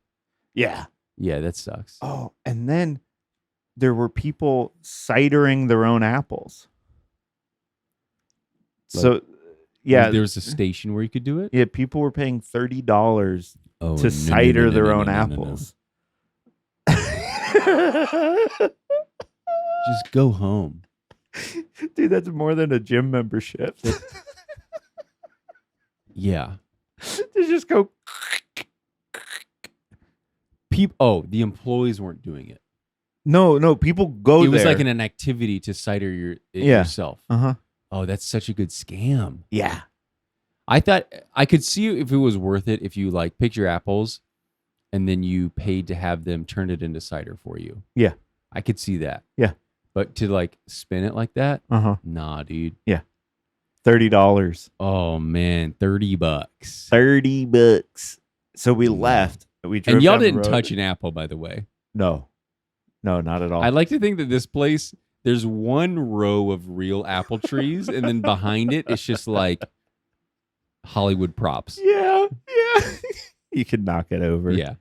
Yeah. Yeah, that sucks. Oh, and then there were people cidering their own apples. So, yeah. There was a station where you could do it? Yeah, people were paying $30 to cider their own apples. Just go home. Dude, that's more than a gym membership. Yeah. To just go. The employees weren't doing it. No, people go there. It was like an activity to cider yourself. Uh-huh. Oh, that's such a good scam. Yeah. I thought I could see if it was worth it if you like picked your apples and then you paid to have them turn it into cider for you. Yeah. I could see that. Yeah. But to like spin it like that? Uh-huh. Nah, dude. Yeah. $30. Oh man, $30. $30. So we left. We drove and y'all down the didn't road. touch an apple, by the way. No, not at all. I like to think that this place, there's one row of real apple trees, and then behind it, it's just like Hollywood props. Yeah. You could knock it over. Yeah.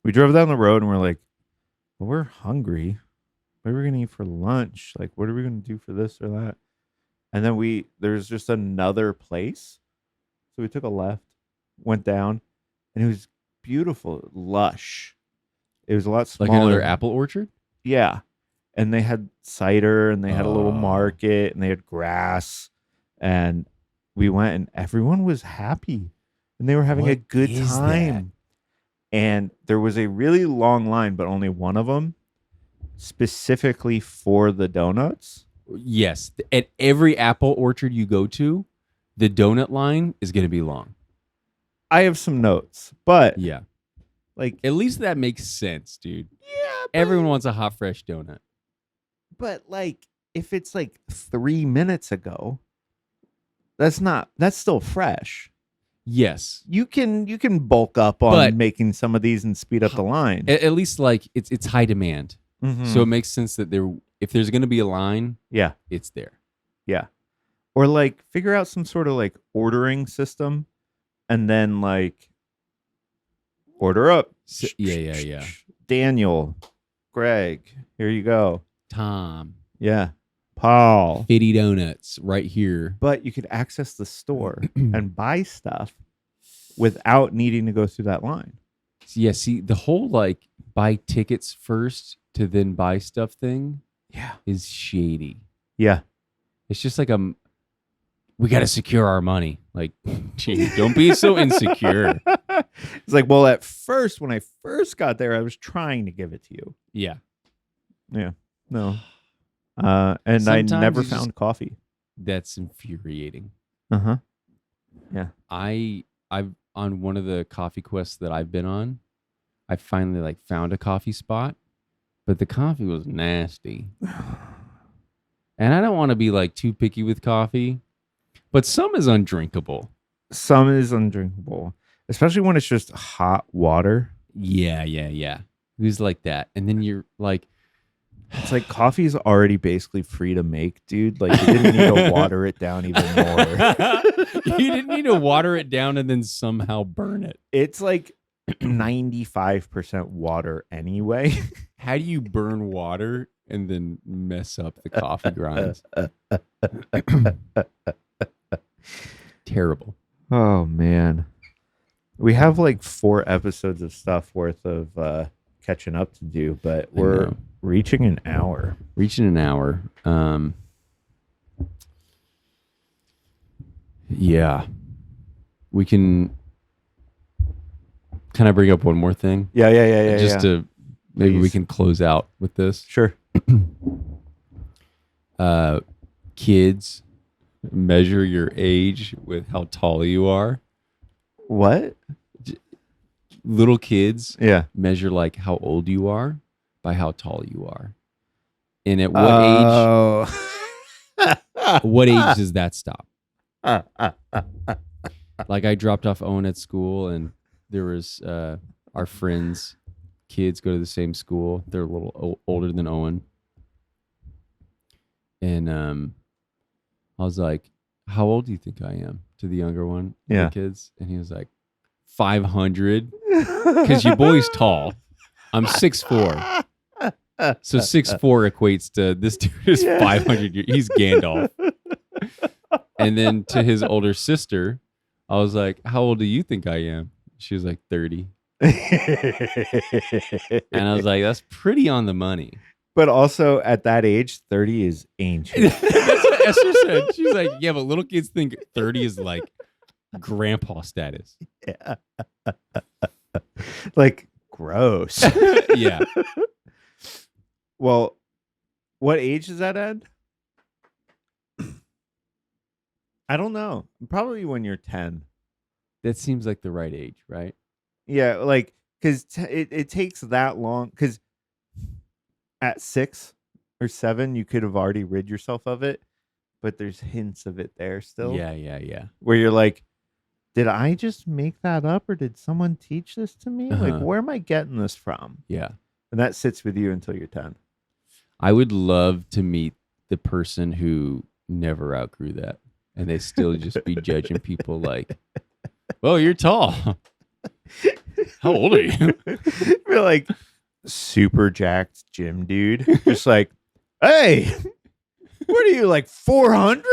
We drove down the road and we're like, well, we're hungry. What are we gonna eat for lunch? Like, what are we gonna do for this or that? And then there's just another place. So we took a left, went down, and it was beautiful, lush. It was a lot smaller. Like another apple orchard? Yeah. And they had cider and they had a little market and they had grass. And we went and everyone was happy and they were having a good time. And there was a really long line, but only one of them specifically for the donuts. Yes. At every apple orchard you go to, the donut line is going to be long. I have some notes, but yeah. Like, at least that makes sense, dude. Yeah. Everyone wants a hot, fresh donut. But like, if it's like 3 minutes ago, that's still fresh. Yes. You can bulk up on making some of these and speed up the line. At least like it's high demand. Mm-hmm. So it makes sense that if there's going to be a line, yeah, it's there. Yeah. Or like figure out some sort of like ordering system and then like order up. Yeah. Daniel, Greg, here you go. Tom. Yeah. Paul. 50 donuts right here. But you could access the store and buy stuff without needing to go through that line. Yeah, see, the whole like buy tickets first to then buy stuff thing is shady. Yeah. It's just like we got to secure our money. Like, gee, don't be so insecure. It's like, well, at first, when I first got there, I was trying to give it to you. Yeah. Yeah. No. And sometimes I never found coffee. That's infuriating. Uh-huh. Yeah. I've on one of the coffee quests that I've been on, I finally like found a coffee spot, but the coffee was nasty. And I don't want to be like too picky with coffee, but some is undrinkable. Some is undrinkable, especially when it's just hot water. Yeah. Who's like that? And then you're like, it's like coffee is already basically free to make, dude. Like you didn't need to water it down even more. You didn't need to water it down and then somehow burn it. It's like 95% water anyway. How do you burn water and then mess up the coffee grinds? Terrible. Oh man. We have like 4 episodes of stuff worth of catching up to do, but we're reaching an hour. Yeah. We can I bring up one more thing? Yeah. Just to maybe we can close out with this. Sure. Kids, measure your age with how tall you are. What? Little kids measure like how old you are by how tall you are. And at what age? What age does that stop? Like I dropped off Owen at school, and there was our friends' kids go to the same school. They're a little older than Owen, and I was like, "How old do you think I am?" To the younger one, the kids, and he was like, 500 because your boy's tall. I'm 6'4". So 6'4" equates to this dude is 500 years. He's Gandalf. And then to his older sister, I was like, how old do you think I am? She was like 30. And I was like, that's pretty on the money. But also at that age, 30 is ancient. That's what Esther said. She's like, yeah, but little kids think 30 is like grandpa status. Yeah. Like, gross. Yeah. Well, what age is that at? I don't know. Probably when you're 10. That seems like the right age, right? Yeah, like, because it takes that long. Because at 6 or 7, you could have already rid yourself of it. But there's hints of it there still. Yeah. Where you're like, did I just make that up? Or did someone teach this to me? Uh-huh. Like, where am I getting this from? Yeah. And that sits with you until you're 10. I would love to meet the person who never outgrew that. And they still just be judging people like, well, you're tall. How old are you? You're like super jacked gym dude. Just like, hey, what are you, like 400?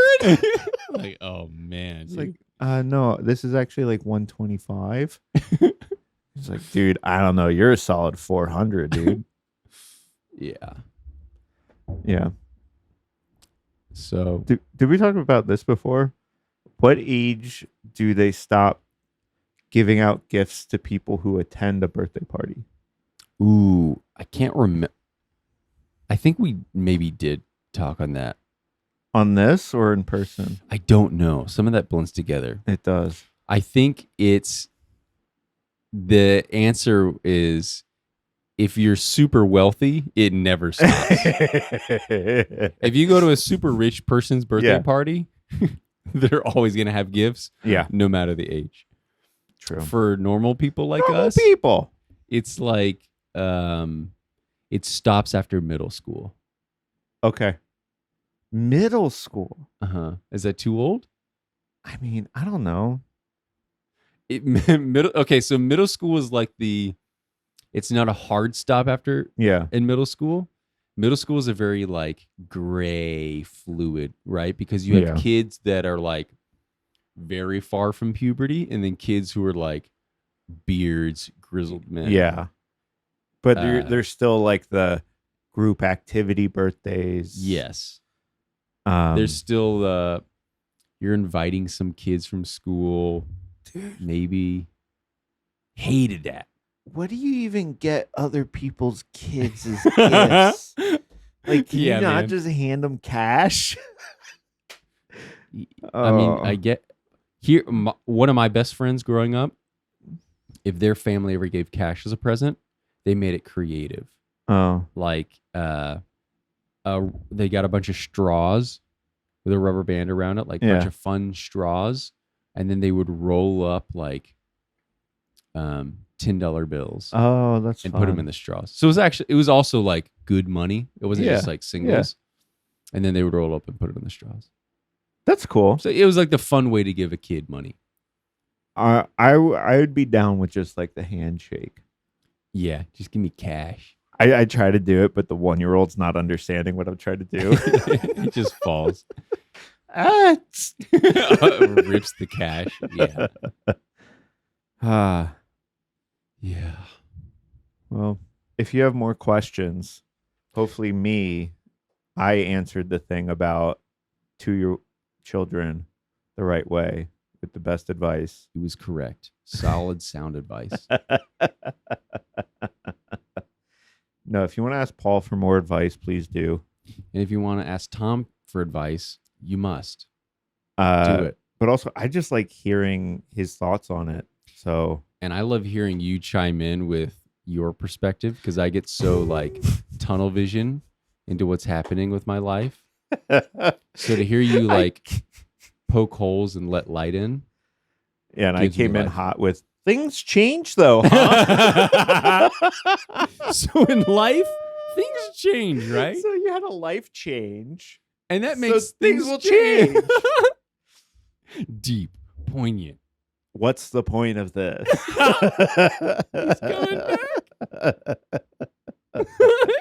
Like, oh man. It's like, no, this is actually like 125. He's like, dude, I don't know. You're a solid 400, dude. Yeah. Yeah. So Did we talk about this before? What age do they stop giving out gifts to people who attend a birthday party? ooh, I can't remember. I think we maybe did talk on that. On this or in person? I don't know. Some of that blends together. It does. I think it's the answer is if you're super wealthy, it never stops. If you go to a super rich person's birthday party, they're always going to have gifts. Yeah. No matter the age. True. For normal people like Normal us, people. it's like it stops after middle school. Okay. Middle school. Is that too old? I mean, I don't know. Okay, so middle school is like it's not a hard stop after in middle school. Middle school is a very like gray fluid, right? Because you have kids that are like very far from puberty and then kids who are like beards, grizzled men. Yeah. But there's still like the group activity birthdays. Yes. There's still you're inviting some kids from school. Dude. Maybe. Hated that. What do you even get other people's kids as gifts? Like, can you not just hand them cash? I mean, I get here. One of my best friends growing up, if their family ever gave cash as a present, they made it creative. Oh, like they got a bunch of straws with a rubber band around it, like a bunch of fun straws, and then they would roll up like $10 bills. Oh, that's and fun. Put them in the straws. So it was also like good money. It wasn't just like singles. And then they would roll up and put it in the straws. That's cool. So it was like the fun way to give a kid money. I would be down with just like the handshake. Yeah, just give me cash. I try to do it, but the 1-year-old's not understanding what I'm trying to do. It just falls. Rips the cash. Yeah. Yeah. Well, if you have more questions, hopefully I answered the thing about to your children the right way with the best advice. He was correct. Solid sound advice. No, if you want to ask Paul for more advice, please do. And if you want to ask Tom for advice, you must do it. But also, I just like hearing his thoughts on it. So, and I love hearing you chime in with your perspective because I get so like tunnel vision into what's happening with my life. So to hear you like poke holes and let light in. Yeah, and I came in hot with things change though, huh? So in life, things change, right? So you had a life change. And that makes things will change. Deep, poignant. What's the point of this? He's coming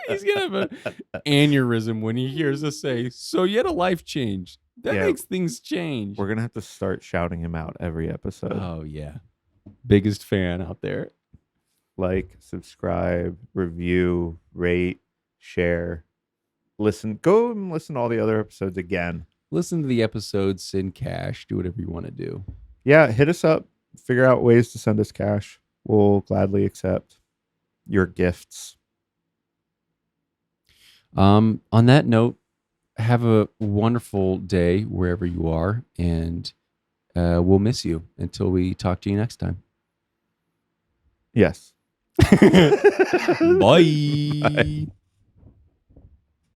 He's gonna have an aneurysm when he hears us say, "So you had a life change." That Yeah. makes things change. We're gonna have to start shouting him out every episode. Oh yeah, biggest fan out there. Like, subscribe, review, rate, share, listen. Go and listen to all the other episodes again. Listen to the episodes, send cash, do whatever you want to do. Yeah, hit us up. Figure out ways to send us cash. We'll gladly accept your gifts. On that note, have a wonderful day wherever you are, and we'll miss you until we talk to you next time. Yes. Bye. Bye.